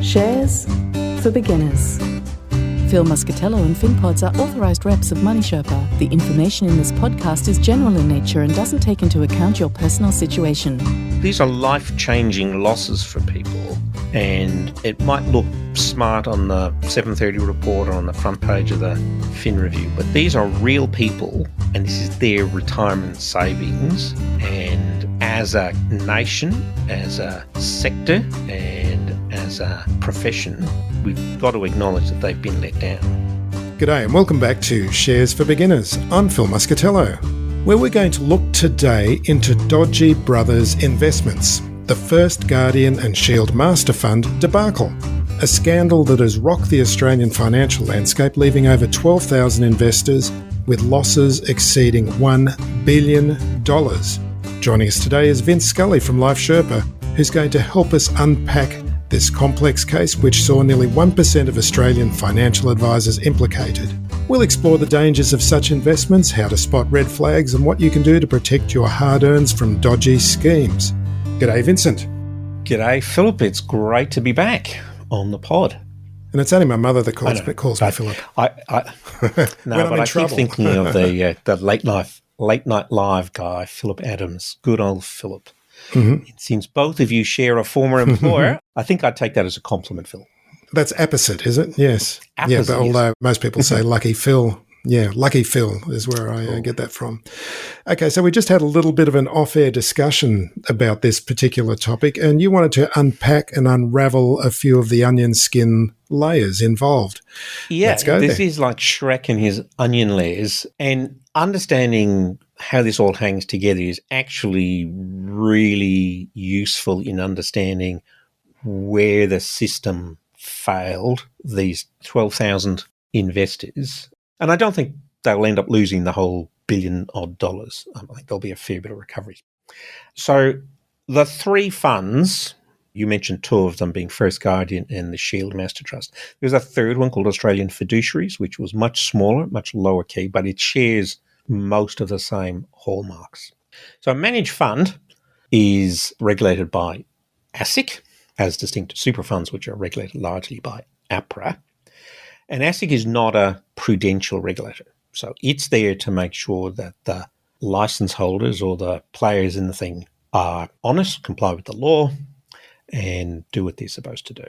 Shares for beginners. Phil Muscatello and Finpods are authorised reps of Money Sherpa. The information in this podcast is general in nature and doesn't take into account your personal situation. These are life-changing losses for people, and it might look smart on the 7:30 report or on the front page of the Fin Review, but these are real people, and this is their retirement savings. And as a nation, as a sector, and as a profession, we've got to acknowledge that they've been let down. G'day and welcome back to Shares for Beginners. I'm Phil Muscatello, where we're going to look today into Dodgy Brothers Investments, the First Guardian and Shield Master Fund debacle, a scandal that has rocked the Australian financial landscape, leaving over 12,000 investors with losses exceeding $1 billion. Joining us today is Scully from Sherpa, who's going to help us unpack this complex case, which saw nearly 1% of Australian financial advisors implicated. We'll explore the dangers of such investments, how to spot red flags, and what you can do to protect your hard-earns from dodgy schemes. G'day, Vincent. G'day, Philip. It's great to be back on the pod. And it's only my mother that calls me Philip. I keep thinking of the late night live guy, Philip Adams. Good old Philip. Mm-hmm. Since both of you share a former employer, I think I'd take that as a compliment, Phil. That's apposite, is it? Yes. Apposite, but although most people say lucky Phil. Yeah, lucky Phil is where I get that from. Okay, so we just had a little bit of an off-air discussion about this particular topic, and you wanted to unpack and unravel a few of the onion skin layers involved. Yeah, Let's go this there. is like Shrek and his onion layers, and understanding how this all hangs together is actually really useful in understanding where the system failed these 12,000 investors. And I don't think they'll end up losing the whole $1 billion. I think there'll be a fair bit of recoveries. So the three funds, you mentioned two of them being First Guardian and the Shield Master Trust. There's a third one called Australian Fiduciaries, which was much smaller, much lower key, but it shares most of the same hallmarks. So a managed fund is regulated by ASIC, as distinct to super funds, which are regulated largely by APRA. And ASIC is not a prudential regulator. So it's there to make sure that the license holders or the players in the thing are honest, comply with the law, and do what they're supposed to do.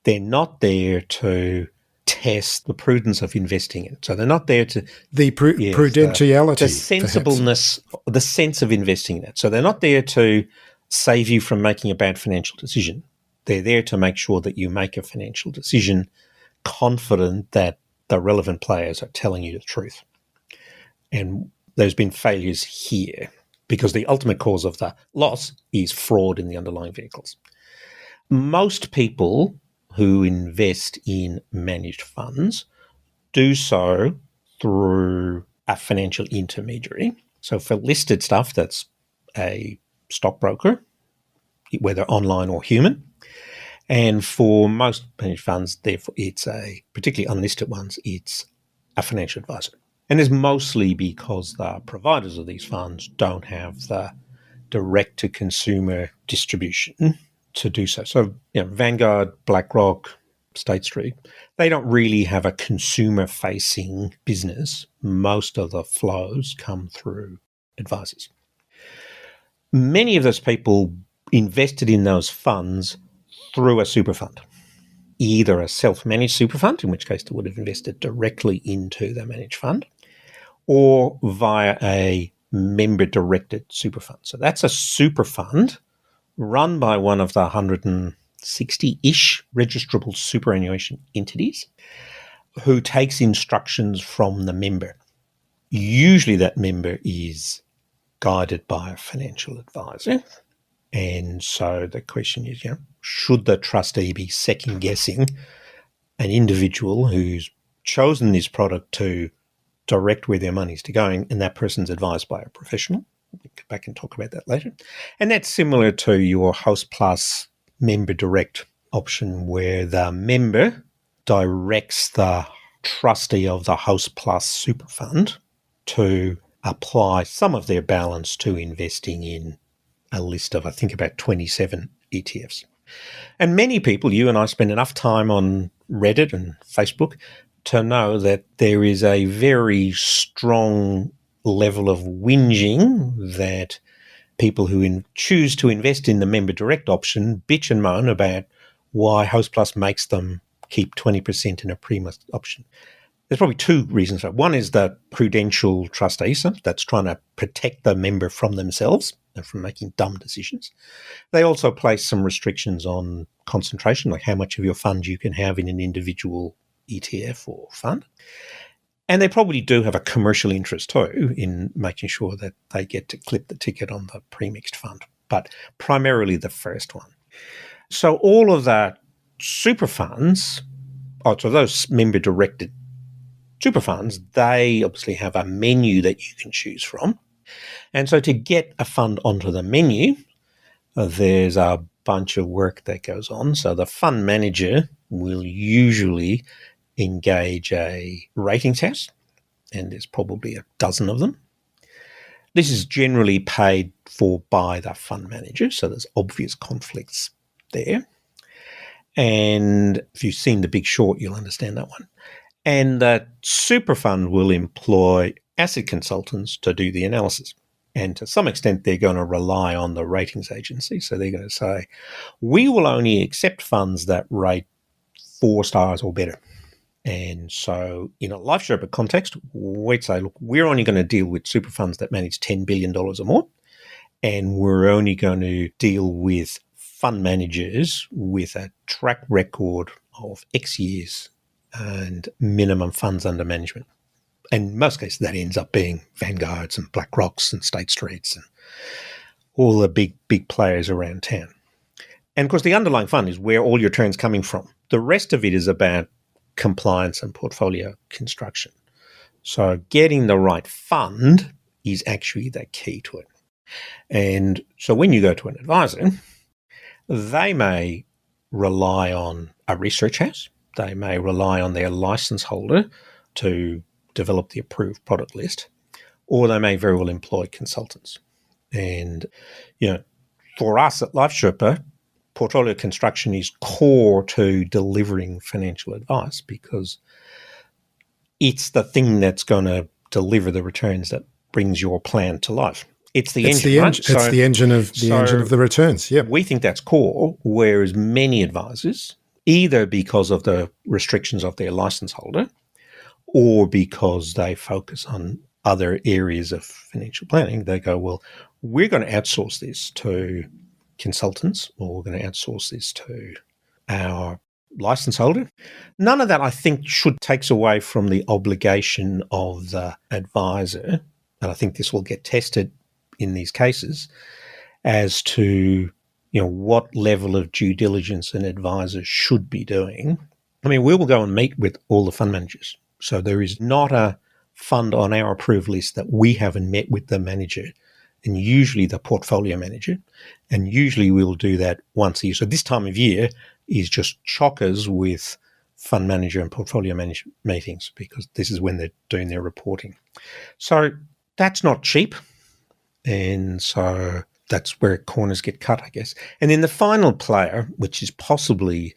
They're not there to test the prudence of investing in. So they're not there to... prudentiality. The sensibleness, the sense of investing in it. So they're not there to save you from making a bad financial decision. They're there to make sure that you make a financial decision confident that the relevant players are telling you the truth. And there's been failures here because the ultimate cause of the loss is fraud in the underlying vehicles. Most people who invest in managed funds do so through a financial intermediary. So for listed stuff, that's a stockbroker, whether online or human. And for most managed funds, therefore, it's particularly unlisted ones, it's a financial advisor. And it's mostly because the providers of these funds don't have the direct-to-consumer distribution to do so. So, Vanguard, BlackRock, State Street, they don't really have a consumer-facing business. Most of the flows come through advisors. Many of those people invested in those funds through a super fund, either a self-managed super fund, in which case they would have invested directly into the managed fund, or via a member-directed super fund. So that's a super fund run by one of the 160-ish registrable superannuation entities who takes instructions from the member. Usually that member is guided by a financial advisor. And so the question is, should the trustee be second-guessing an individual who's chosen this product to direct where their money's to going, and that person's advised by a professional? We'll get back and talk about that later. And that's similar to your House Plus member direct option, where the member directs the trustee of the House Plus super fund to apply some of their balance to investing in a list of, I think, about 27 ETFs. And many people, you and I, spend enough time on Reddit and Facebook to know that there is a very strong level of whinging that people who choose to invest in the member direct option bitch and moan about why Hostplus makes them keep 20% in a Prima option. There's probably two reasons for it. One is the prudential trustee, so that's trying to protect the member from themselves and from making dumb decisions. They also place some restrictions on concentration, like how much of your fund you can have in an individual ETF or fund. And they probably do have a commercial interest too in making sure that they get to clip the ticket on the premixed fund, but primarily the first one. So all of the super funds, so those member-directed super funds, they obviously have a menu that you can choose from. And so to get a fund onto the menu, there's a bunch of work that goes on. So the fund manager will usually engage a ratings house, and there's probably a dozen of them. This is generally paid for by the fund manager, so there's obvious conflicts there. And if you've seen The Big Short, you'll understand that one. And the super fund will employ asset consultants to do the analysis. And to some extent, they're going to rely on the ratings agency. So they're going to say, we will only accept funds that rate 4 stars or better. And so in a Life Sherpa context, we'd say, look, we're only going to deal with super funds that manage $10 billion or more. And we're only going to deal with fund managers with a track record of X years and minimum funds under management. And in most cases, that ends up being Vanguards and BlackRocks and State Streets and all the big players around town. And of course, the underlying fund is where all your return's coming from. The rest of it is about compliance and portfolio construction. So getting the right fund is actually the key to it. And so when you go to an advisor, they may rely on a research house. They may rely on their license holder to develop the approved product list, or they may very well employ consultants. And, for us at Life Sherpa, portfolio construction is core to delivering financial advice because it's the thing that's going to deliver the returns that brings your plan to life. It's the engine, right? It's the engine of the returns. Yeah, we think that's core. Whereas many advisors, either because of the restrictions of their license holder, or because they focus on other areas of financial planning, they go, well, we're going to outsource this to consultants, or we're going to outsource this to our license holder. None of that, I think, takes away from the obligation of the advisor, and I think this will get tested in these cases, as to what level of due diligence an advisor should be doing. I mean, we will go and meet with all the fund managers. So there is not a fund on our approved list that we haven't met with the manager, and usually the portfolio manager, and usually we'll do that once a year. So this time of year is just chockers with fund manager and portfolio manager meetings, because this is when they're doing their reporting. So that's not cheap. And so that's where corners get cut, I guess. And then the final player, which is possibly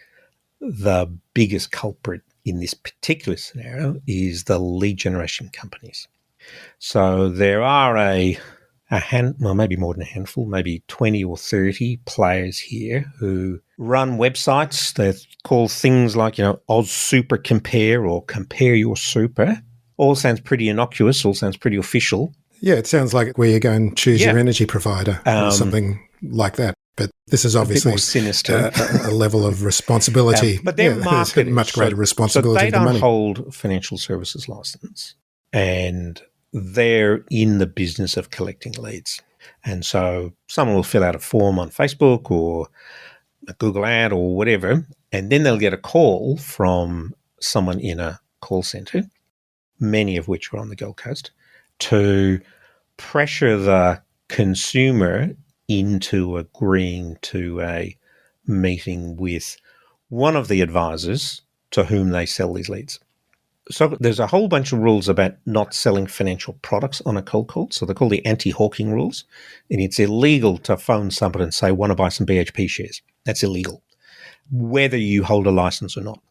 the biggest culprit in this particular scenario, is the lead generation companies. So there are maybe more than a handful, maybe 20 or 30 players here who run websites that call things like, Oz Super Compare or Compare Your Super. All sounds pretty innocuous, all sounds pretty official. Yeah, it sounds like where you go and choose your energy provider or something like that. But this is obviously more sinister. a level of responsibility. But their market, much greater responsibility. So they don't hold financial services license, and they're in the business of collecting leads. And so someone will fill out a form on Facebook or a Google ad or whatever, and then they'll get a call from someone in a call center, many of which are on the Gold Coast, to pressure the consumer into agreeing to a meeting with one of the advisors to whom they sell these leads. So there's a whole bunch of rules about not selling financial products on a cold call. So they're called the anti-hawking rules. And it's illegal to phone somebody and say, want to buy some BHP shares. That's illegal. whether you hold a license or not.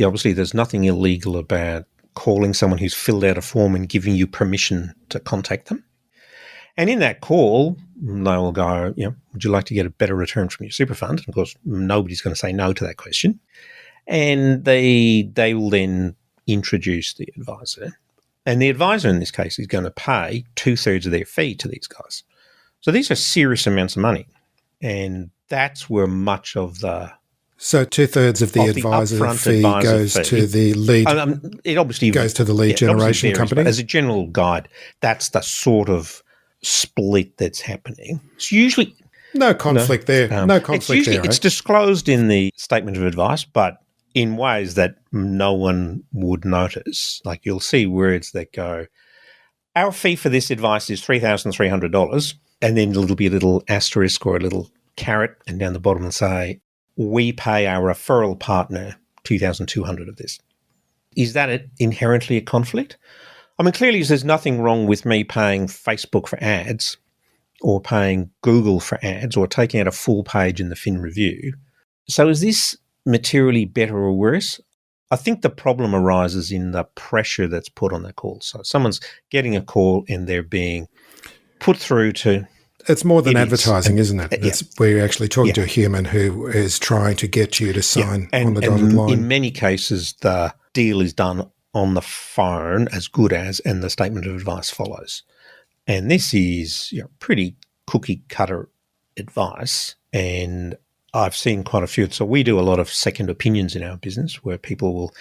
Obviously, there's nothing illegal about calling someone who's filled out a form and giving you permission to contact them. And in that call, they will go, would you like to get a better return from your super fund? And of course, nobody's going to say no to that question. And they will then introduce the advisor. And the advisor in this case is going to pay 2/3 of their fee to these guys. So these are serious amounts of money. And that's where much of the... So 2/3 of the advisor fee goes to the lead. It obviously goes to the lead generation varies, company. As a general guide, that's the sort of split that's happening. It's usually no conflict there. No conflict there. It's disclosed in the statement of advice, but in ways that no one would notice. Like you'll see words that go, "Our fee for this advice is $3,300," and then there'll be a little asterisk or a little caret, and down the bottom will say, "We pay our referral partner $2,200 of this." Is that inherently a conflict? I mean, clearly there's nothing wrong with me paying Facebook for ads or paying Google for ads or taking out a full page in the Fin Review. So is this materially better or worse? I think the problem arises in the pressure that's put on that call. So someone's getting a call and they're being put through to... It's more than advertising, isn't it? It's where you're actually talking to a human who is trying to get you to sign on the dotted line. In many cases, the deal is done on the phone as good as, and the statement of advice follows. And this is pretty cookie-cutter advice, and I've seen quite a few. So we do a lot of second opinions in our business where people will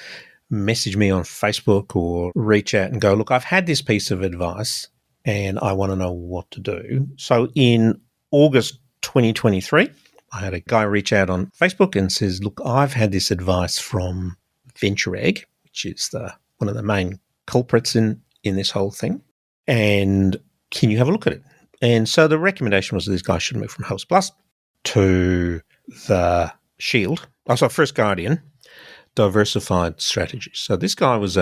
message me on Facebook or reach out and go, "Look, I've had this piece of advice and I want to know what to do." So in August 2023, I had a guy reach out on Facebook and says, "Look, I've had this advice from Venture Egg," which is one of the main culprits in this whole thing, "and can you have a look at it?" And so the recommendation was that this guy should move from Host Plus to the Shield, First Guardian, diversified strategies. So this guy was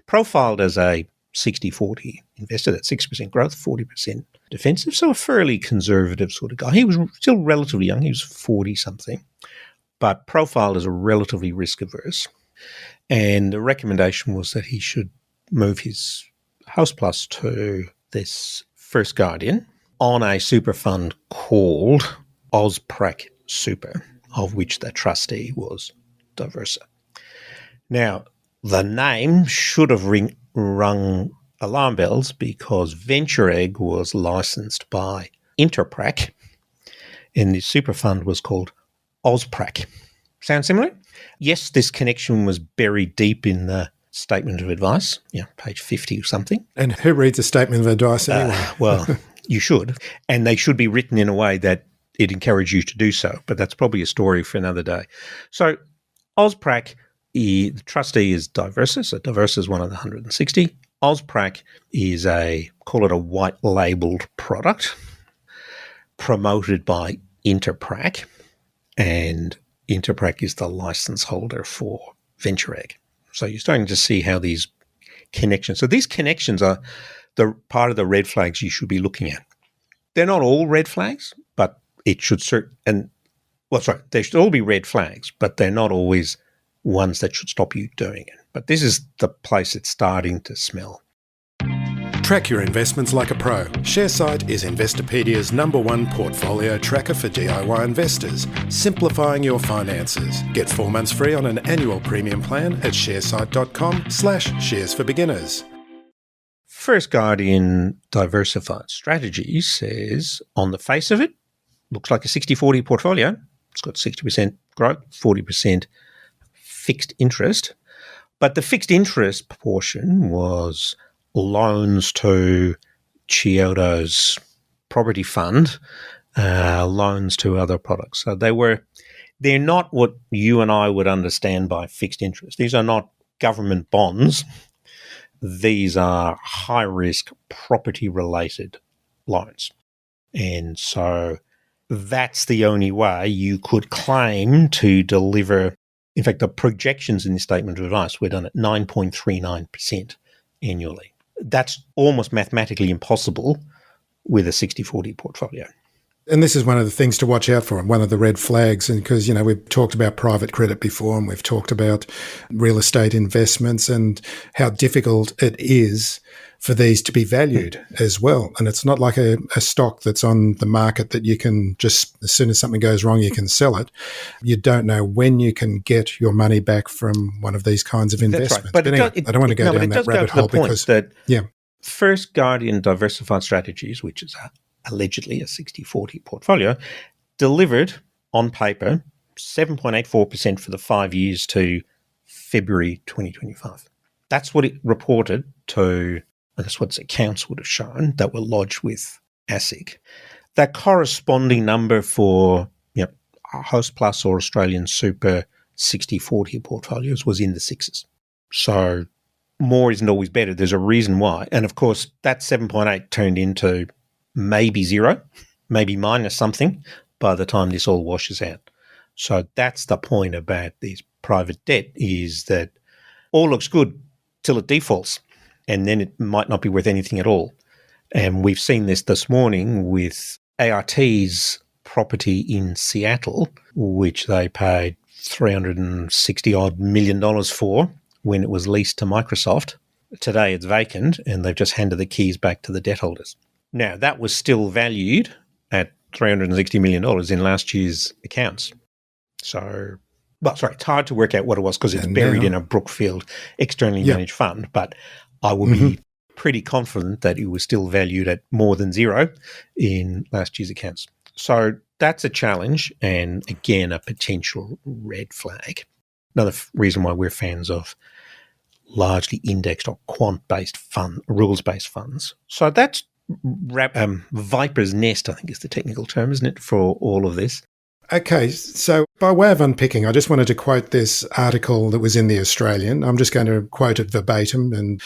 profiled as a 60-40 investor, that's 6% growth, 40% defensive, so a fairly conservative sort of guy. He was still relatively young, he was 40-something, but profiled as a relatively risk-averse. And the recommendation was that he should move his House Plus to this First Guardian on a super fund called Ozprac Super, of which the trustee was Diversa. Now, the name should have rung alarm bells because Venture Egg was licensed by Interprac and the super fund was called Ozprac. Sound similar? Yes, this connection was buried deep in the statement of advice, page 50 or something. And who reads a statement of advice anyway? Well, you should. And they should be written in a way that it encourages you to do so. But that's probably a story for another day. So Ozprac, the trustee is Diversa. So Diversa is one of the 160. Ozprac is call it a white-labelled product promoted by Interprac. And Interprac is the license holder for Venture Egg. So you're starting to see how these connections. So these connections are the part of the red flags you should be looking at. They're not all red flags, but it should they should all be red flags, but they're not always ones that should stop you doing it. But this is the place it's starting to smell. Track your investments like a pro. ShareSite is Investopedia's #1 portfolio tracker for DIY investors, simplifying your finances. Get 4 months free on an annual premium plan at sharesight.com/shares for beginners. First Guardian Diversified Strategy says, on the face of it, looks like a 60-40 portfolio. It's got 60% growth, 40% fixed interest. But the fixed interest portion was loans to Chiodo's property fund, loans to other products. So they're not what you and I would understand by fixed interest. These are not government bonds. These are high-risk property-related loans. And so that's the only way you could claim to deliver. In fact, the projections in this statement of advice were done at 9.39% annually. That's almost mathematically impossible with a 60-40 portfolio. And this is one of the things to watch out for, and one of the red flags. And because, we've talked about private credit before, and we've talked about real estate investments and how difficult it is for these to be valued as well. And it's not like a stock that's on the market that you can just, as soon as something goes wrong, you can sell it. You don't know when you can get your money back from one of these kinds of investments. That's right. But anyway, I don't want to go down that rabbit hole because First Guardian Diversified Strategies, which is allegedly a 60-40 portfolio, delivered on paper 7.84% for the 5 years to February 2025. That's what it reported to, and that's what its accounts would have shown that were lodged with ASIC. That corresponding number for Host Plus or Australian Super 60-40 portfolios was in the sixes. So more isn't always better. There's a reason why. And of course, that 7.8 turned into maybe zero, maybe minus something by the time this all washes out. So that's the point about these private debt, is that all looks good till it defaults, and then it might not be worth anything at all. And we've seen this morning with ART's property in Seattle, which they paid $360 million for when it was leased to Microsoft. Today it's vacant, and they've just handed the keys back to the debt holders. Now, that was still valued at $360 million in last year's accounts. So, it's hard to work out what it was because it's buried in a Brookfield externally managed fund, but I would be pretty confident that it was still valued at more than zero in last year's accounts. So that's a challenge, and again, a potential red flag. Another reason why we're fans of largely indexed or quant-based rules-based funds. So that's Viper's Nest, I think is the technical term, isn't it, for all of this? Okay, so by way of unpicking, I just wanted to quote this article that was in The Australian. I'm just going to quote it verbatim and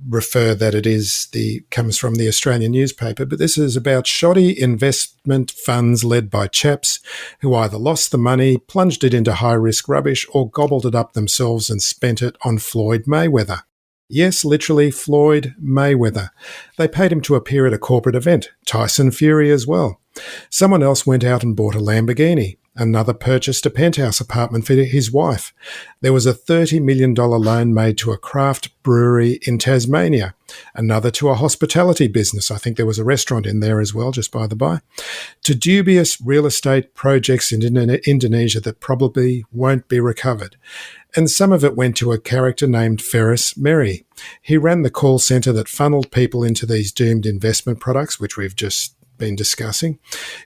refer that comes from the Australian newspaper. But this is about shoddy investment funds led by chaps who either lost the money, plunged it into high-risk rubbish, or gobbled it up themselves and spent it on Floyd Mayweather. Yes, literally Floyd Mayweather. They paid him to appear at a corporate event. Tyson Fury as well. Someone else went out and bought a Lamborghini. Another purchased a penthouse apartment for his wife. There was a $30 million loan made to a craft brewery in Tasmania. Another to a hospitality business. I think there was a restaurant in there as well, just by the by. To dubious real estate projects in Indonesia that probably won't be recovered. And some of it went to a character named Ferris Merry. He ran the call centre that funneled people into these doomed investment products, which we've just been discussing.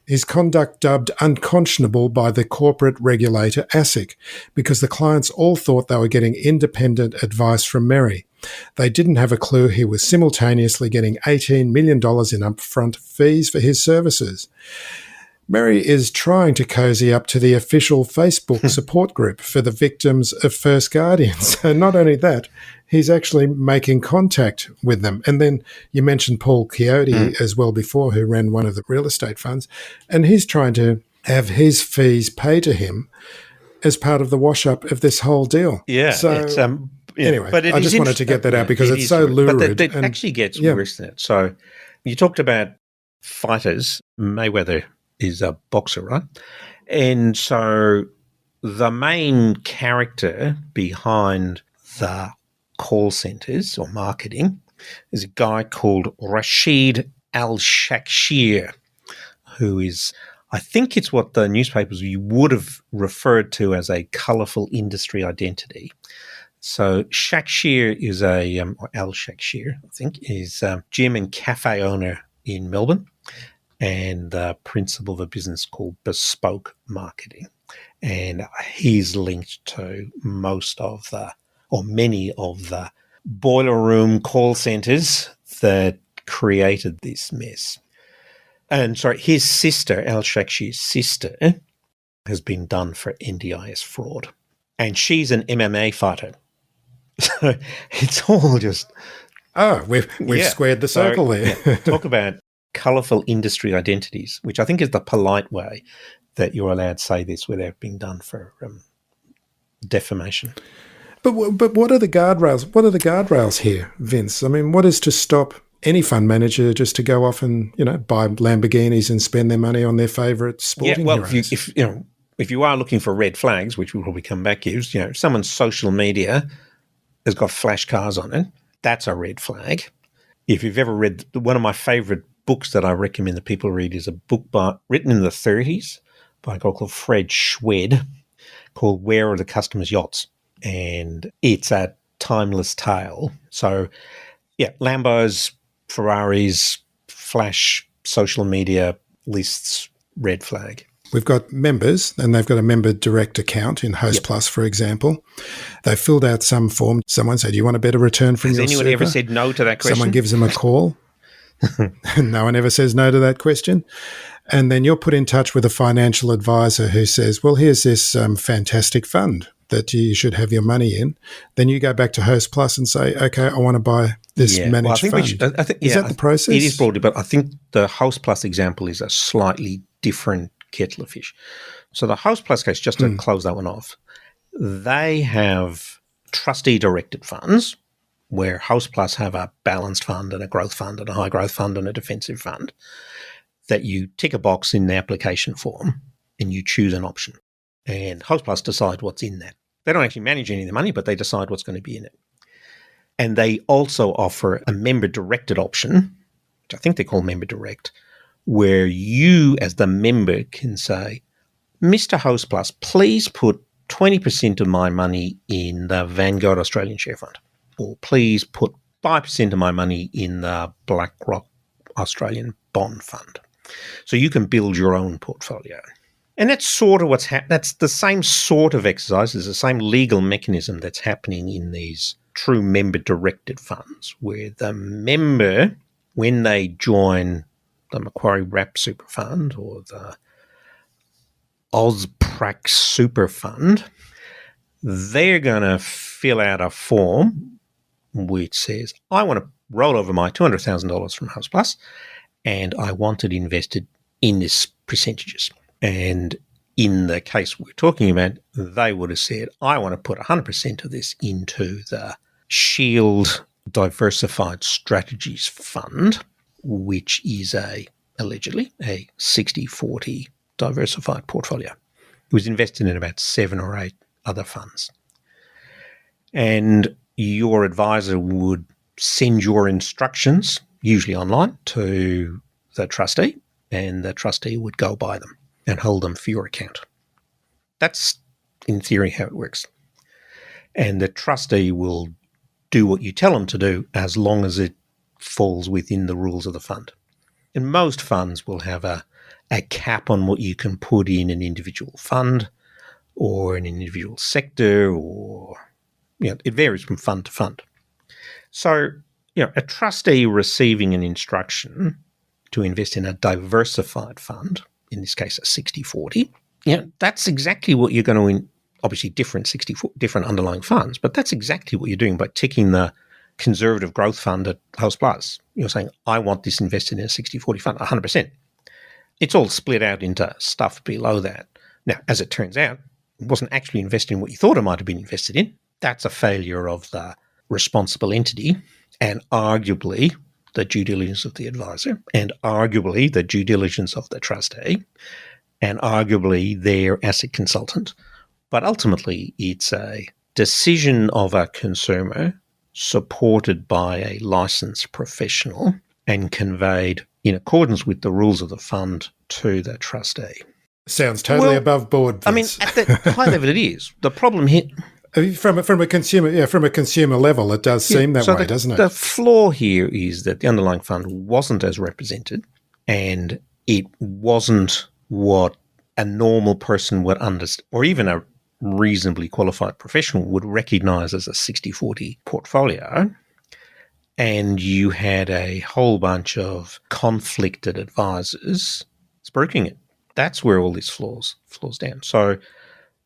His conduct dubbed unconscionable by the corporate regulator ASIC, because the clients all thought they were getting independent advice from Merry. They didn't have a clue he was simultaneously getting $18 million in upfront fees for his services. Merry is trying to cozy up to the official Facebook support group for the victims of First Guardians. And not only that, he's actually making contact with them. And then you mentioned Paul Quixote as well before, who ran one of the real estate funds, and he's trying to have his fees paid to him as part of the wash-up of this whole deal. Yeah. So anyway, but I just wanted to get that out because it's so lurid. But it actually gets worse than it. So you talked about fighters. Mayweather is a boxer, right? And so the main character behind the call centers or marketing is a guy called Rashid Al-Shakshir, who is, I think it's what the newspapers would have referred to as a colourful industry identity. So Shakshir is or Al-Shakshir, I think, is a gym and cafe owner in Melbourne, and the principal of a business called Bespoke Marketing. And he's linked to many of the boiler room call centres that created this mess. And his sister, Al-Shakshir's sister, has been done for NDIS fraud. And she's an MMA fighter. So it's all just... Oh, we've squared the circle there. Talk about colourful industry identities, which I think is the polite way that you're allowed to say this without being done for defamation. But what are the guardrails? What are the guardrails here, Vince? I mean, what is to stop any fund manager just to go off and, buy Lamborghinis and spend their money on their favourite sporting heroes. If you are looking for red flags, which we'll probably come back to, if someone's social media has got flash cars on it, that's a red flag. If you've ever read, one of my favourite books that I recommend that people read is a book written in the 30s by a guy called Fred Schwed called Where Are the Customers' Yachts? And it's a timeless tale. So, Lambos, Ferraris, flash social media lists, red flag. We've got members, and they've got a member direct account in Host Plus, for example. They filled out some form. Someone said, "Do you want a better return from your Has anyone super?" ever said no to that question? Someone gives them a call. No one ever says no to that question. And then you're put in touch with a financial advisor who says, well, here's this fantastic fund that you should have your money in. Then you go back to Host Plus and say, okay, I want to buy this managed fund. Is that the process? It is broadly, but I think the Host Plus example is a slightly different kettle of fish. So the Host Plus case, just to close that one off, they have trustee-directed funds where Host Plus have a balanced fund and a growth fund and a high growth fund and a defensive fund that you tick a box in the application form and you choose an option. And Host Plus decide what's in that. They don't actually manage any of the money, but they decide what's going to be in it. And they also offer a member-directed option, which I think they call Member Direct, where you as the member can say, Mr. Host Plus, please put 20% of my money in the Vanguard Australian Share Fund, or please put 5% of my money in the BlackRock Australian Bond Fund. So you can build your own portfolio. And that's sort of what's happening. That's the same sort of exercise, it's the same legal mechanism that's happening in these true member-directed funds, where the member, when they join the Macquarie Wrap Super Fund or the Ozprax Super Fund, they're going to fill out a form which says, I want to roll over my $200,000 from Host Plus and I want it invested in this percentages. And in the case we're talking about, they would have said, I want to put 100% of this into the Shield Diversified Strategies Fund, which is allegedly a 60-40 diversified portfolio. It was invested in about 7 or 8 other funds. And your advisor would send your instructions, usually online, to the trustee, and the trustee would go by them and hold them for your account. That's, in theory, how it works. And the trustee will do what you tell them to do as long as it falls within the rules of the fund. And most funds will have a cap on what you can put in an individual fund or an individual sector, or it varies from fund to fund. So, a trustee receiving an instruction to invest in a diversified fund, in this case a 60-40, that's exactly what you're going to obviously different underlying funds, but that's exactly what you're doing by ticking the conservative growth fund at Host Plus. You're saying, I want this invested in a 60-40 fund, 100%. It's all split out into stuff below that. Now, as it turns out, it wasn't actually invested in what you thought it might have been invested in. That's a failure of the responsible entity, and arguably the due diligence of the advisor, and arguably the due diligence of the trustee, and arguably their asset consultant. But ultimately, it's a decision of a consumer supported by a licensed professional and conveyed in accordance with the rules of the fund to the trustee. Sounds totally above board, Vince. I mean, at the high level it is. The problem here... From a consumer level, it does seem that way, doesn't it? The flaw here is that the underlying fund wasn't as represented, and it wasn't what a normal person would understand, or even a reasonably qualified professional would recognise as a 60-40 portfolio. And you had a whole bunch of conflicted advisors spruiking it. That's where all this flows down. So,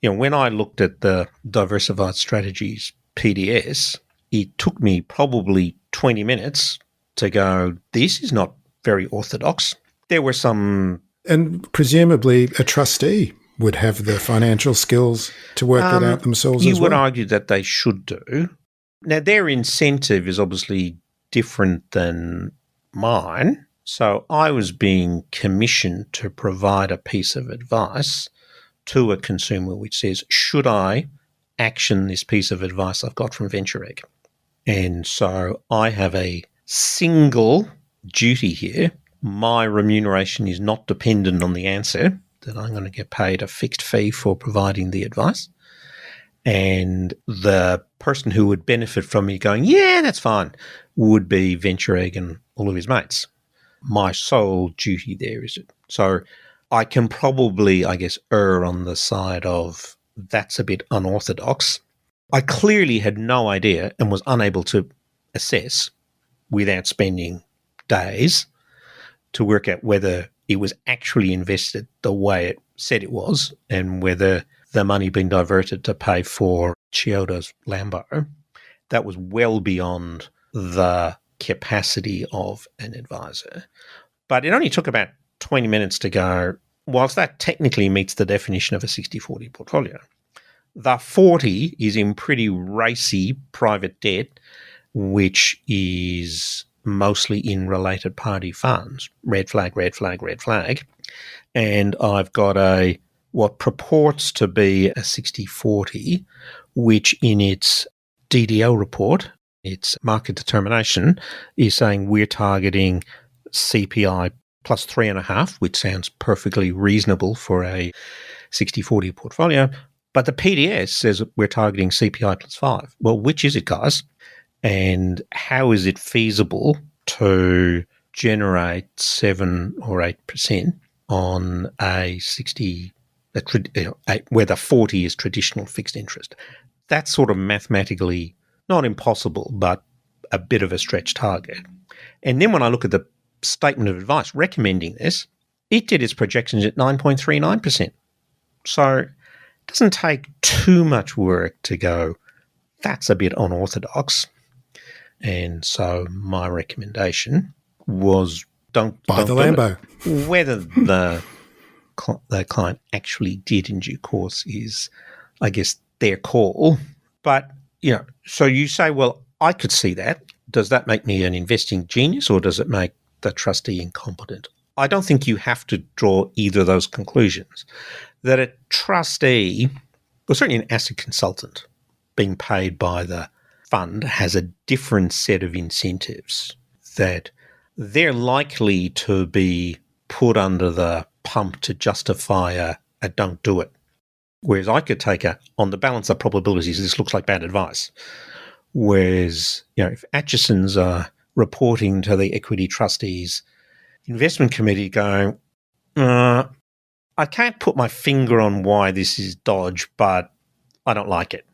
when I looked at the Diversified Strategies PDS, it took me probably 20 minutes to go, this is not very orthodox. There were some... And presumably a trustee would have the financial skills to work that out themselves as well. You would argue that they should do. Now, their incentive is obviously different than mine. So I was being commissioned to provide a piece of advice to a consumer which says, should I action this piece of advice I've got from VentureEgg? And so I have a single duty here. My remuneration is not dependent on the answer, that I'm going to get paid a fixed fee for providing the advice. And the person who would benefit from me going, yeah, that's fine, would be VentureEgg and all of his mates. My sole duty there is it. So I can probably, I guess, err on the side of that's a bit unorthodox. I clearly had no idea and was unable to assess without spending days to work out whether it was actually invested the way it said it was and whether the money being diverted to pay for Chioda's Lambo. That was well beyond the capacity of an advisor. But it only took about 20 minutes to go, whilst that technically meets the definition of a 60-40 portfolio, the 40 is in pretty racy private debt, which is mostly in related party funds. Red flag, red flag, red flag. And I've got what purports to be a 60-40, which in its DDO report, its market determination, is saying we're targeting CPI plus 3.5, which sounds perfectly reasonable for a 60-40 portfolio. But the PDS says we're targeting CPI plus 5. Well, which is it, guys? And how is it feasible to generate 7 or 8% on a 60, where the 40 is traditional fixed interest? That's sort of mathematically not impossible, but a bit of a stretch target. And then when I look at the statement of advice recommending this, it did its projections at 9.39%. So it doesn't take too much work to go, that's a bit unorthodox. And so my recommendation was don't buy the do Lambo. It. Whether the client actually did in due course is, I guess, their call. But, so you say, well, I could see that. Does that make me an investing genius or does it make the trustee incompetent? I don't think you have to draw either of those conclusions. That a trustee, or certainly an asset consultant being paid by the fund, has a different set of incentives, that they're likely to be put under the pump to justify a don't do it. Whereas I could take on the balance of probabilities, this looks like bad advice. Whereas, if Atchison's are reporting to the equity trustees investment committee going, I can't put my finger on why this is dodge, but I don't like it.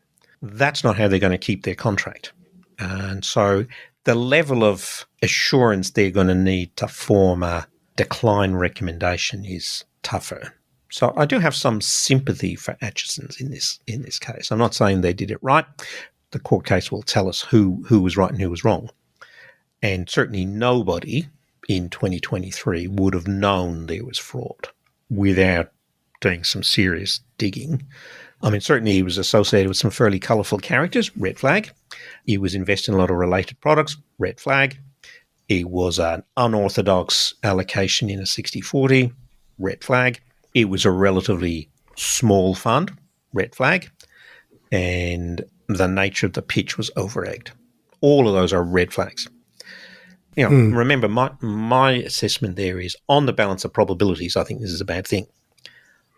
That's not how they're going to keep their contract. And so the level of assurance they're going to need to form a decline recommendation is tougher. So I do have some sympathy for Atchison's in this case. I'm not saying they did it right. The court case will tell us who was right and who was wrong. And certainly nobody in 2023 would have known there was fraud without doing some serious digging. I mean, certainly he was associated with some fairly colourful characters, red flag. He was investing in a lot of related products, red flag. It was an unorthodox allocation in a 60-40, red flag. It was a relatively small fund, red flag. And the nature of the pitch was over-egged. All of those are red flags. Remember, my assessment there is on the balance of probabilities, I think this is a bad thing.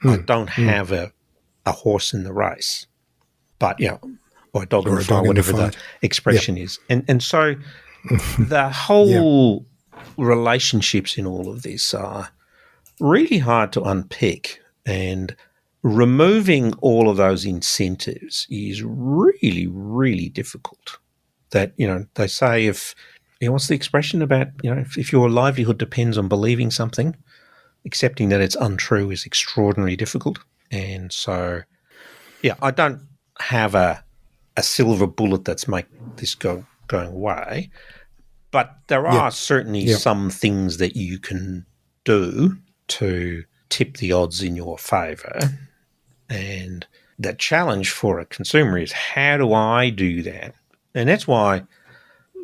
I don't have a horse in the race, but, or a dog in the fight, whatever the expression is. And so the whole relationships in all of this are really hard to unpick, and removing all of those incentives is really, really difficult. That, they say what's the expression about, if your livelihood depends on believing something, accepting that it's untrue is extraordinarily difficult. And so, I don't have a silver bullet that's make this going away, but there are certainly some things that you can do to tip the odds in your favour. And the challenge for a consumer is, how do I do that? And that's why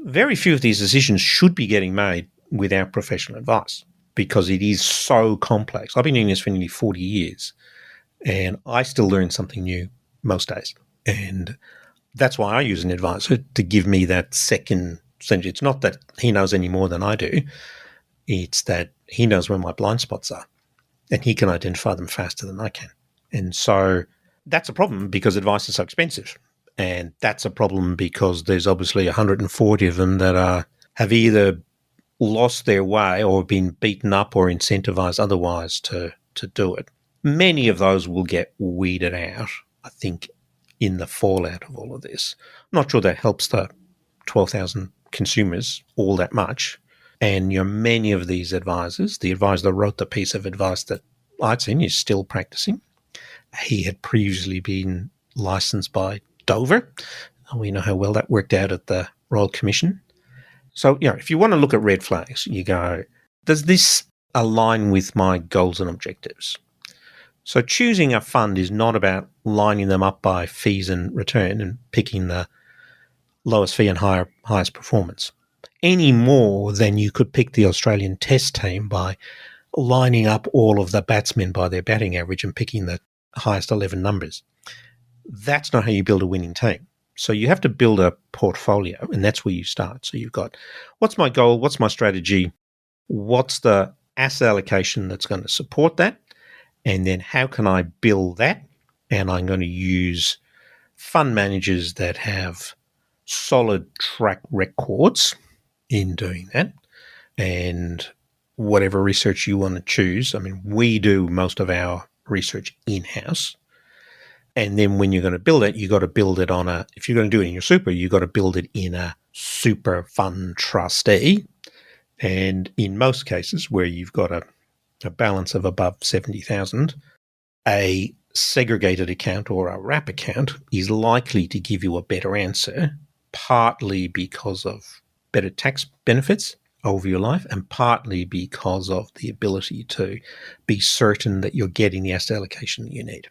very few of these decisions should be getting made without professional advice because it is so complex. I've been doing this for nearly 40 years and I still learn something new most days. And that's why I use an advisor to give me that second sense. It's not that he knows any more than I do. It's that he knows where my blind spots are and he can identify them faster than I can. And so that's a problem because advice is so expensive. And that's a problem because there's obviously 140 of them that have either lost their way or been beaten up or incentivized otherwise to do it. Many of those will get weeded out, I think, in the fallout of all of this. I'm not sure that helps the 12,000 consumers all that much. And many of these advisors, the advisor that wrote the piece of advice that I'd seen is still practicing. He had previously been licensed by Dover. We know how well that worked out at the Royal Commission. So, if you want to look at red flags, you go, does this align with my goals and objectives? So choosing a fund is not about lining them up by fees and return and picking the lowest fee and highest performance, any more than you could pick the Australian Test team by lining up all of the batsmen by their batting average and picking the highest 11 numbers. That's not how you build a winning team. So you have to build a portfolio, and that's where you start. So you've got, what's my goal? What's my strategy? What's the asset allocation that's going to support that? And then how can I build that? And I'm going to use fund managers that have solid track records in doing that. And whatever research you want to choose. I mean, we do most of our research in-house. And then when you're going to build it, you got to build it on if you're going to do it in your super, you got to build it in a super fund trustee. And in most cases where you've got a balance of above 70,000, a segregated account or a wrap account is likely to give you a better answer, partly because of better tax benefits over your life and partly because of the ability to be certain that you're getting the asset allocation that you need.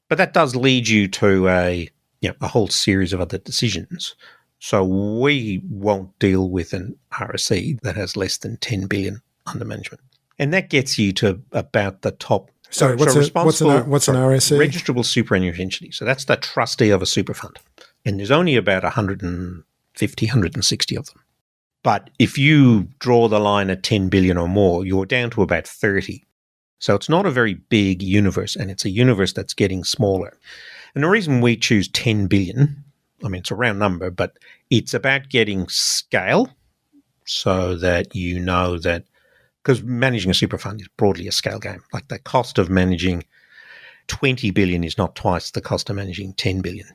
But that does lead you to a whole series of other decisions. So we won't deal with an RSE that has less than 10 billion under management. And that gets you to about the top. Sorry, what's an RSE? Registrable superannuation entity. So that's the trustee of a super fund. And there's only about 150, 160 of them. But if you draw the line at 10 billion or more, you're down to about 30. So it's not a very big universe, and it's a universe that's getting smaller. And the reason we choose 10 billion, I mean, it's a round number, but it's about getting scale so that you know that, because managing a super fund is broadly a scale game. Like the cost of managing 20 billion is not twice the cost of managing 10 billion.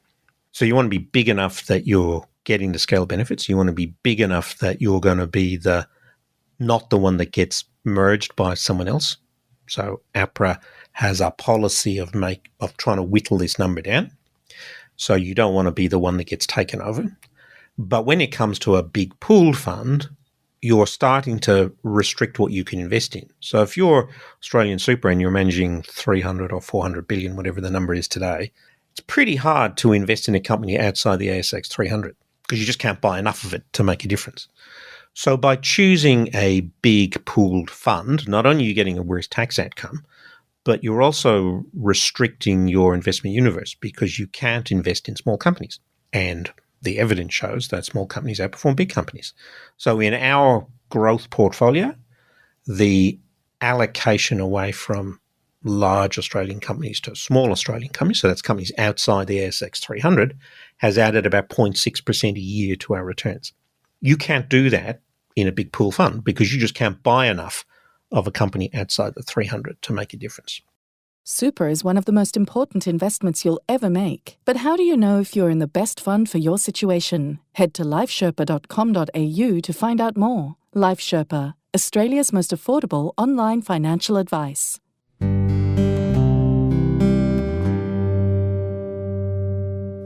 So you want to be big enough that you're getting the scale benefits. You want to be big enough that you're going to be not the one that gets merged by someone else. So APRA has a policy of trying to whittle this number down. So you don't want to be the one that gets taken over. But when it comes to a big pooled fund, you're starting to restrict what you can invest in. So if you're Australian Super and you're managing 300 or 400 billion, whatever the number is today, it's pretty hard to invest in a company outside the ASX 300 because you just can't buy enough of it to make a difference. So by choosing a big pooled fund, not only are you getting a worse tax outcome, but you're also restricting your investment universe because you can't invest in small companies. And the evidence shows that small companies outperform big companies. So in our growth portfolio, the allocation away from large Australian companies to small Australian companies, so that's companies outside the ASX 300, has added about 0.6% a year to our returns. You can't do that in a big pool fund because you just can't buy enough of a company outside the 300 to make a difference. Super is one of the most important investments you'll ever make. But how do you know if you're in the best fund for your situation? Head to lifesherpa.com.au to find out more. Life Sherpa, Australia's most affordable online financial advice.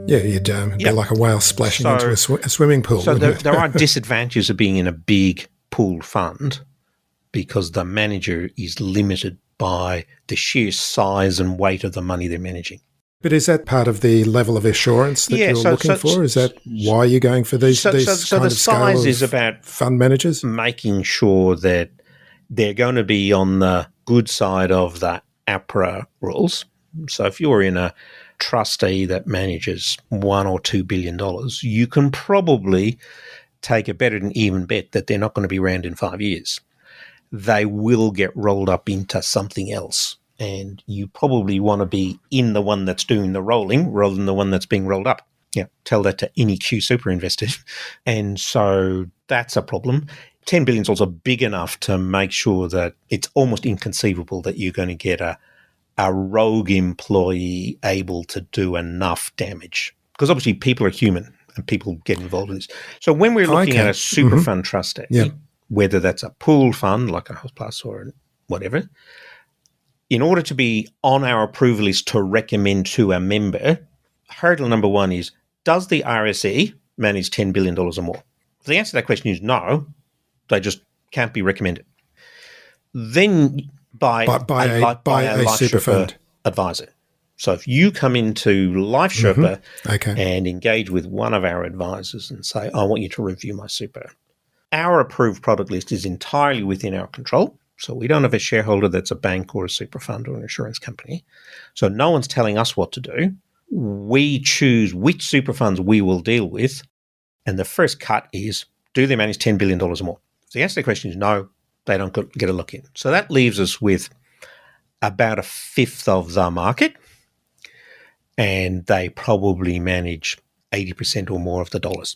Yeah, you'd be like a whale splashing into a swimming pool. So there are disadvantages of being in a big pooled fund because the manager is limited by the sheer size and weight of the money they're managing. But is that part of the level of assurance that you're looking for? Is that why you're going for these kind the of scale size of is about fund managers? making sure that they're going to be on the good side of the APRA rules. So if you're in a trustee that manages $1 or $2 billion, you can probably take a better than even bet that they're not going to be around in 5 years. They will get rolled up into something else. And you probably want to be in the one that's doing the rolling rather than the one that's being rolled up. Yeah, tell that to any Q super investor. And so that's a problem. 10 billion is also big enough to make sure that it's almost inconceivable that you're going to get a rogue employee able to do enough damage. Because obviously people are human and people get involved in this. So when we're looking at a super fund trustee, whether that's a pooled fund like a House Plus or whatever, in order to be on our approval list to recommend to a member, hurdle number one is, does the RSE manage $10 billion or more? If the answer to that question is no, they just can't be recommended. Then by a Life super Sherpa fund advisor. So if you come into Life Sherpa and engage with one of our advisors and say, I want you to review my super, our approved product list is entirely within our control. So we don't have a shareholder that's a bank or a super fund or an insurance company. So no one's telling us what to do. We choose which super funds we will deal with. And the first cut is, do they manage $10 billion or more? If the answer to the question is no, they don't get a look in. So that leaves us with about a fifth of the market. And they probably manage 80% or more of the dollars.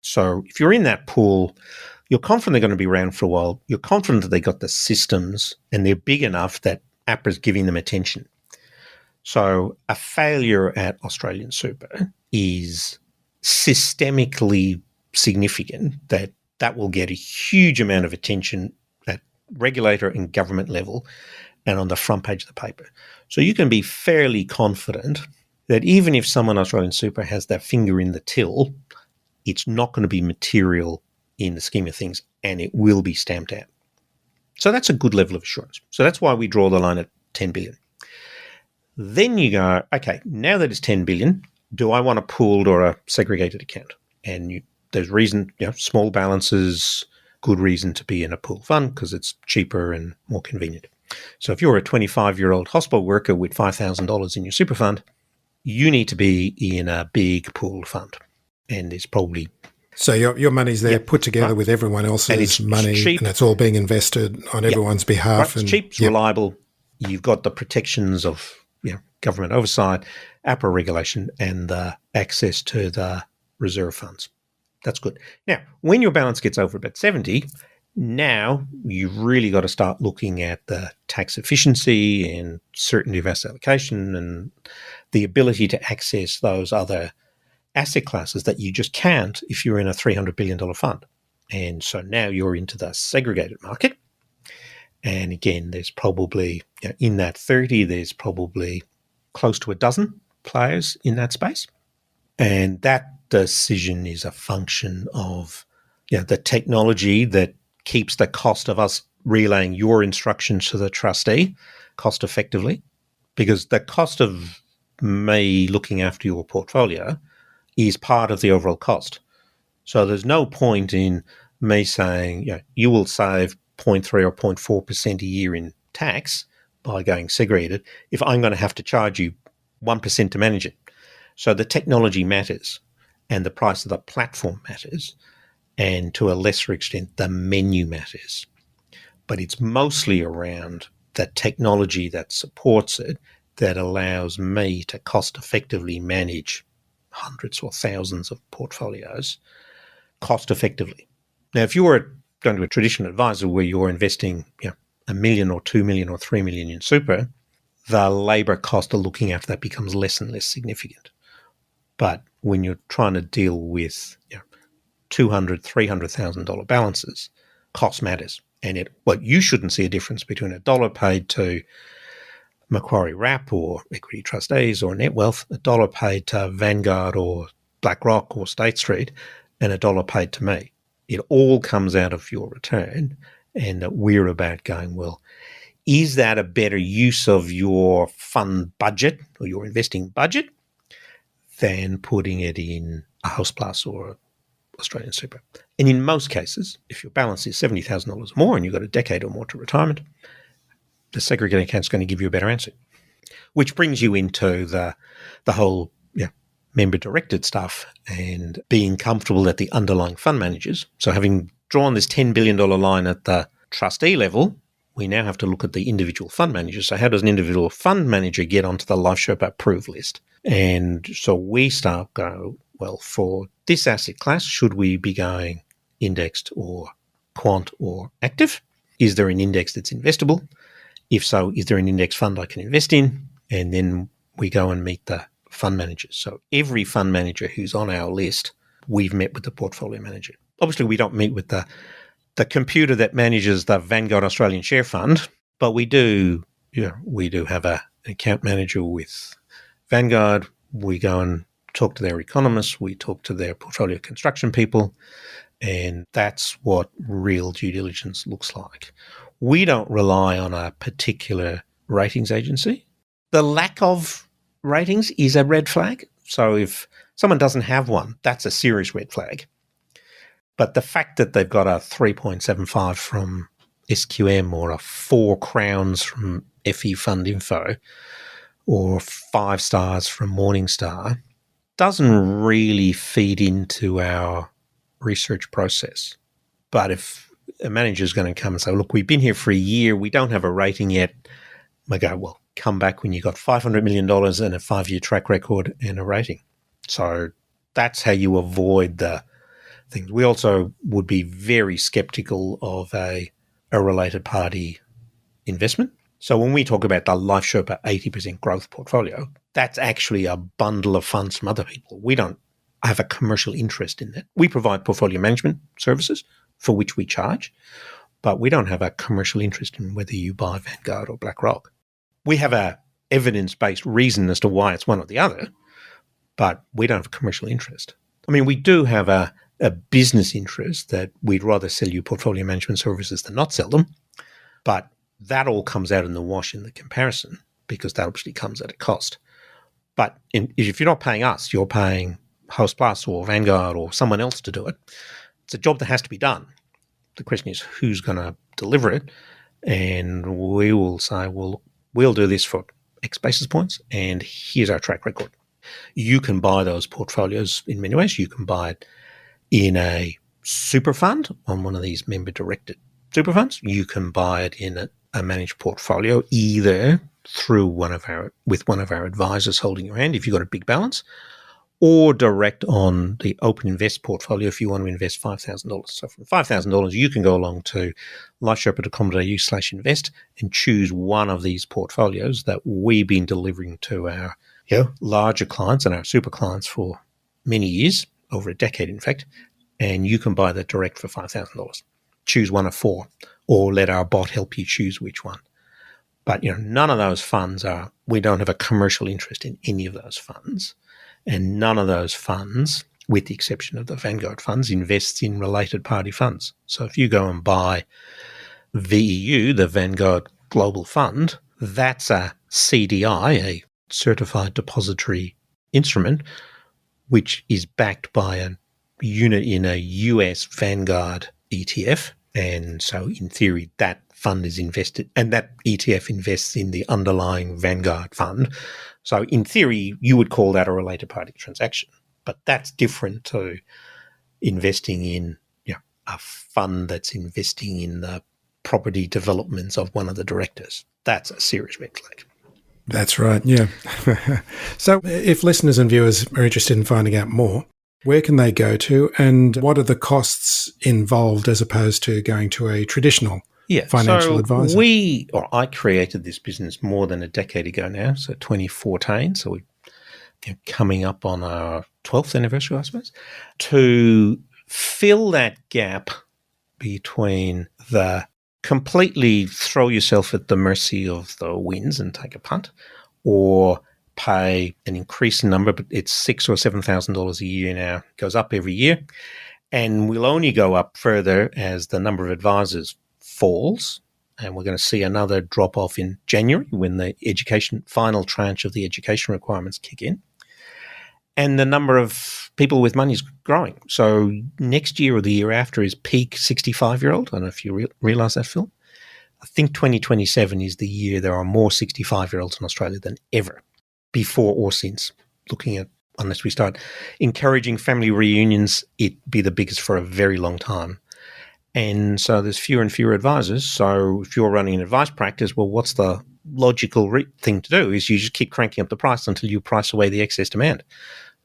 So if you're in that pool, you're confident they're going to be around for a while. You're confident that they got the systems and they're big enough that APRA's giving them attention. So a failure at Australian Super is systemically significant, that will get a huge amount of attention at regulator and government level and on the front page of the paper. So you can be fairly confident that even if someone Australian Super has their finger in the till, it's not going to be material in the scheme of things, and it will be stamped out. So that's a good level of assurance. So that's why we draw the line at 10 billion. Then you go, okay, now that it's 10 billion, do I want a pooled or a segregated account? And there's reason, small balances, good reason to be in a pool fund because it's cheaper and more convenient. So if you're a 25-year-old hospital worker with $5,000 in your super fund, you need to be in a big pooled fund. And there's probably... So your money's there put together with everyone else's money, and it's all being invested on everyone's behalf. Right. It's cheap, it's reliable. You've got the protections of government oversight, APRA regulation, and the access to the reserve funds. That's good. Now, when your balance gets over about 70, now you've really got to start looking at the tax efficiency and certainty of asset allocation and the ability to access those other asset classes that you just can't if you're in a $300 billion fund. And so now you're into the segregated market. And again, there's probably, in that 30, there's probably close to a dozen players in that space. And that decision is a function of the technology that keeps the cost of us relaying your instructions to the trustee cost effectively, because the cost of me looking after your portfolio is part of the overall cost. So there's no point in me saying, you will save 0.3 or 0.4% a year in tax by going segregated if I'm going to have to charge you 1% to manage it. So the technology matters and the price of the platform matters, and to a lesser extent, the menu matters. But it's mostly around the technology that supports it that allows me to cost effectively manage hundreds or thousands of portfolios cost effectively. Now, if you're going to a traditional advisor where you're investing $1 million or $2 million or $3 million in super, the labour cost of looking after that becomes less and less significant. But when you're trying to deal with $200,000, $300,000 balances, cost matters. And you shouldn't see a difference between $1 paid to Macquarie Wrap or Equity Trustees or Net Wealth, $1 paid to Vanguard or BlackRock or State Street, and $1 paid to me. It all comes out of your return, and we're about going, well, is that a better use of your fund budget or your investing budget than putting it in a House Plus or Australian Super? And in most cases, if your balance is $70,000 or more and you've got a decade or more to retirement, the segregated account is going to give you a better answer. Which brings you into the whole member-directed stuff and being comfortable that the underlying fund managers, so having drawn this $10 billion line at the trustee level, we now have to look at the individual fund managers. So how does an individual fund manager get onto the Life Sherpa approved list? And so we start going, well, for this asset class, should we be going indexed or quant or active? Is there an index that's investable? If so, is there an index fund I can invest in? And then we go and meet the fund managers. So every fund manager who's on our list, we've met with the portfolio manager. Obviously, we don't meet with the computer that manages the Vanguard Australian Share Fund, but we do have an account manager with Vanguard. We go and talk to their economists. We talk to their portfolio construction people, and that's what real due diligence looks like. We don't rely on a particular ratings agency. The lack of ratings is a red flag. So if someone doesn't have one, that's a serious red flag. But the fact that they've got a 3.75 from SQM or a 4 crowns from FE Fund Info or 5 stars from Morningstar doesn't really feed into our research process. But if a manager is going to come and say, look, we've been here for a year, we don't have a rating yet, I go, well, come back when you got $500 million and a 5-year track record and a rating. So that's how you avoid the things. We also would be very skeptical of a related party investment. So when we talk about the Life Sherpa 80% growth portfolio, that's actually a bundle of funds from other people. We don't have a commercial interest in that. We provide portfolio management services for which we charge, but we don't have a commercial interest in whether you buy Vanguard or BlackRock. We have a evidence-based reason as to why it's one or the other, but we don't have a commercial interest. I mean, we do have a business interest that we'd rather sell you portfolio management services than not sell them, but that all comes out in the wash in the comparison because that obviously comes at a cost. But if you're not paying us, you're paying House Plus or Vanguard or someone else to do it. It's a job that has to be done. The question is who's going to deliver it, and we will say, well, we'll do this for X basis points, and here's our track record. You can buy those portfolios in many ways. You can buy it in a super fund on one of these member-directed super funds. You can buy it in a managed portfolio, either through one of our advisors holding your hand if you've got a big balance, or direct on the Open Invest portfolio if you want to invest $5,000. So from $5,000, you can go along to lifesherpa.com.au/invest and choose one of these portfolios that we've been delivering to our larger clients and our super clients for many years, over a decade in fact, and you can buy that direct for $5,000. Choose one of 4, or let our bot help you choose which one. But none of those funds we don't have a commercial interest in any of those funds. And none of those funds, with the exception of the Vanguard funds, invests in related party funds. So if you go and buy VEU, the Vanguard Global Fund, that's a CDI, a Certified Depository Instrument, which is backed by a unit in a US Vanguard ETF. And so in theory, that fund is invested, and that ETF invests in the underlying Vanguard fund. So in theory, you would call that a related party transaction, but that's different to investing in a fund that's investing in the property developments of one of the directors. That's a serious red flag. That's right, yeah. So if listeners and viewers are interested in finding out more, where can they go to, and what are the costs involved as opposed to going to a traditional financial advisor? I created this business more than a decade ago now, so 2014. So we're coming up on our 12th anniversary, I suppose, to fill that gap between the completely throw yourself at the mercy of the winds and take a punt, or pay an increasing number, but it's $6,000 or $7,000 a year now, goes up every year, and will only go up further as the number of advisors falls and we're going to see another drop-off in January when the final tranche of the education requirements kick in. And the number of people with money is growing. So next year or the year after is peak 65-year-old. I don't know if you realise that, Phil. I think 2027 is the year there are more 65-year-olds in Australia than ever, before or since. Looking at, unless we start encouraging family reunions, it'd be the biggest for a very long time. And so there's fewer and fewer advisors. So if you're running an advice practice, well, what's the logical thing to do is you just keep cranking up the price until you price away the excess demand.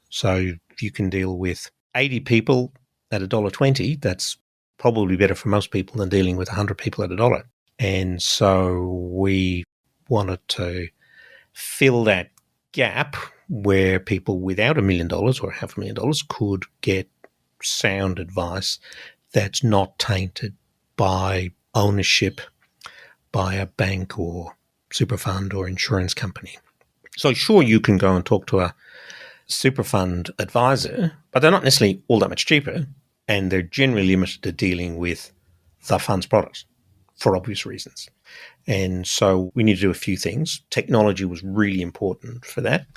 So if you can deal with 80 people at $1.20, that's probably better for most people than dealing with 100 people at $1. And so we wanted to fill that gap where people without $1 million or $500,000 could get sound advice that's not tainted by ownership by a bank or super fund or insurance company. So sure, you can go and talk to a super fund advisor, but they're not necessarily all that much cheaper, and they're generally limited to dealing with the fund's products for obvious reasons. And so we need to do a few things. Technology was really important for that,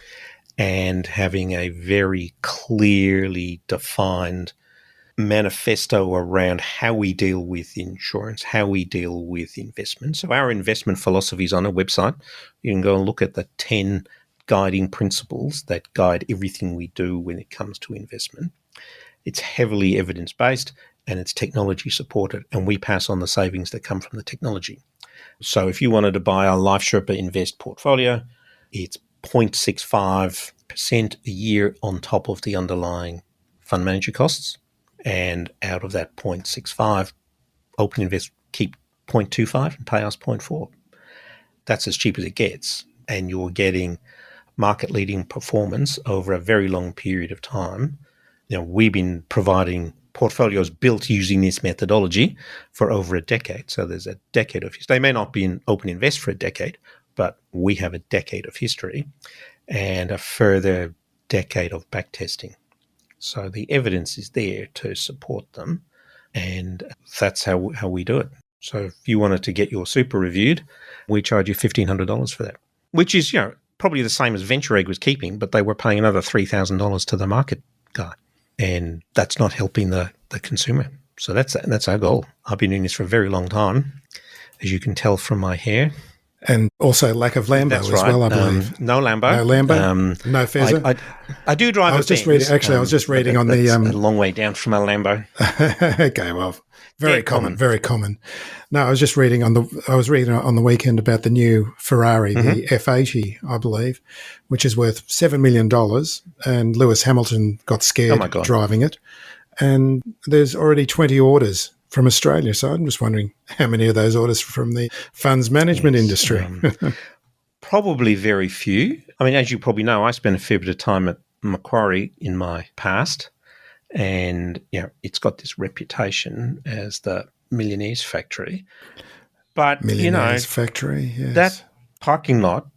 and having a very clearly defined manifesto around how we deal with insurance, how we deal with investment. So our investment philosophy is on a website. You can go and look at the 10 guiding principles that guide everything we do when it comes to investment. It's heavily evidence-based and it's technology supported, and we pass on the savings that come from the technology. So if you wanted to buy a Life Sherpa Invest portfolio, it's 0.65% a year on top of the underlying fund manager costs. And out of that 0.65, Open Invest keep 0.25 and pay us 0.4. That's as cheap as it gets. And you're getting market-leading performance over a very long period of time. We've been providing portfolios built using this methodology for over a decade. So there's a decade of history. They may not be in Open Invest for a decade, but we have a decade of history and a further decade of backtesting. So the evidence is there to support them, and that's how we do it. So if you wanted to get your super reviewed, we charge you $1,500 for that, which is, probably the same as Venture Egg was keeping, but they were paying another $3,000 to the market guy, and that's not helping the consumer. So that's our goal. I've been doing this for a very long time, as you can tell from my hair. And also lack of Lambo as well, I believe. No Lambo. No Lambo? No Fezzer? I do drive I was just reading. Actually, I was just reading on the... a long way down from a Lambo. Okay, well, very common. Very common. No, I was just reading on the weekend about the new Ferrari, the F80, I believe, which is worth $7 million, and Lewis Hamilton got scared driving it. And there's already 20 orders from Australia. So I'm just wondering how many of those orders from the funds management industry. Probably very few. I mean, as you probably know, I spent a fair bit of time at Macquarie in my past, and it's got this reputation as the millionaire's factory. But millionaire's factory, yes. That parking lot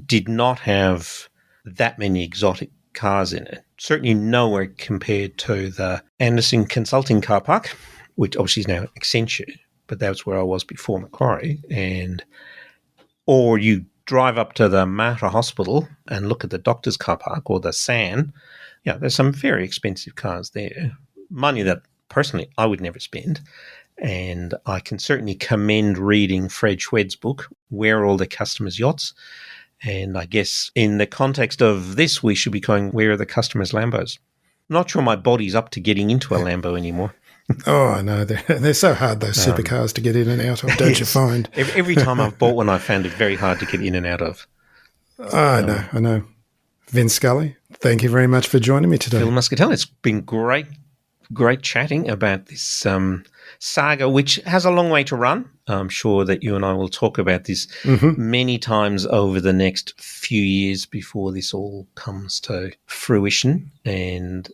did not have that many exotic cars in it. Certainly nowhere compared to the Anderson Consulting car park, which obviously is now Accenture, but that's where I was before Macquarie. Or you drive up to the Mater Hospital and look at the doctor's car park or the SAN. There's some very expensive cars there. Money that personally I would never spend. And I can certainly commend reading Fred Schwed's book, Where Are All the Customers' Yachts? And I guess in the context of this, we should be going, where are the customers' Lambos? I'm not sure my body's up to getting into a Lambo anymore. Oh, I know. They're so hard, those supercars, to get in and out of, don't you find? Every time I've bought one, I've found it very hard to get in and out of. I know. Vince Scully, thank you very much for joining me today. Phil Muscatello, it's been great chatting about this saga, which has a long way to run. I'm sure that you and I will talk about this many times over the next few years before this all comes to fruition. And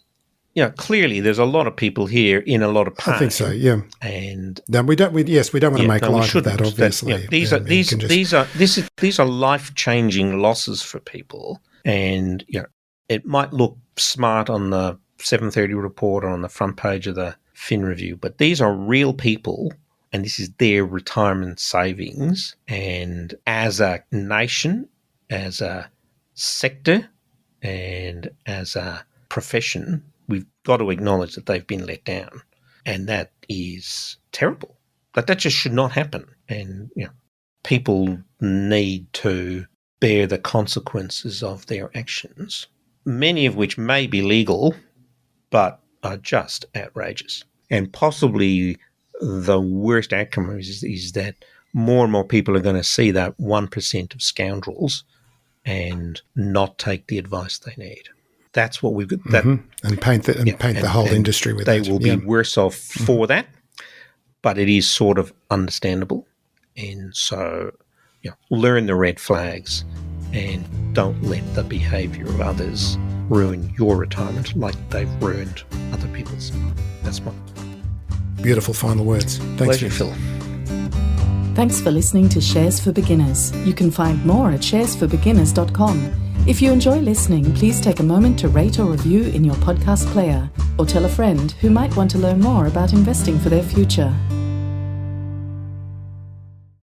clearly there's a lot of people here in a lot of pain. I think so, yeah. And we don't want to make light of that, obviously. These are life-changing losses for people, and it might look smart on the 7:30 report or on the front page of the Fin Review, but these are real people and this is their retirement savings. And as a nation, as a sector, and as a profession, we've got to acknowledge that they've been let down. And that is terrible. But that just should not happen. And, people need to bear the consequences of their actions, many of which may be legal, but are just outrageous. And possibly the worst outcome is that more and more people are going to see that 1% of scoundrels and not take the advice they need. That's what we've got. And paint the whole industry with they that. They will be worse off for that, but it is sort of understandable. And so, learn the red flags and don't let the behaviour of others ruin your retirement like they've ruined other people's. That's my beautiful final words. Thanks, pleasure, Phil. Thanks for listening to Shares for Beginners. You can find more at sharesforbeginners.com. If you enjoy listening, please take a moment to rate or review in your podcast player, or tell a friend who might want to learn more about investing for their future.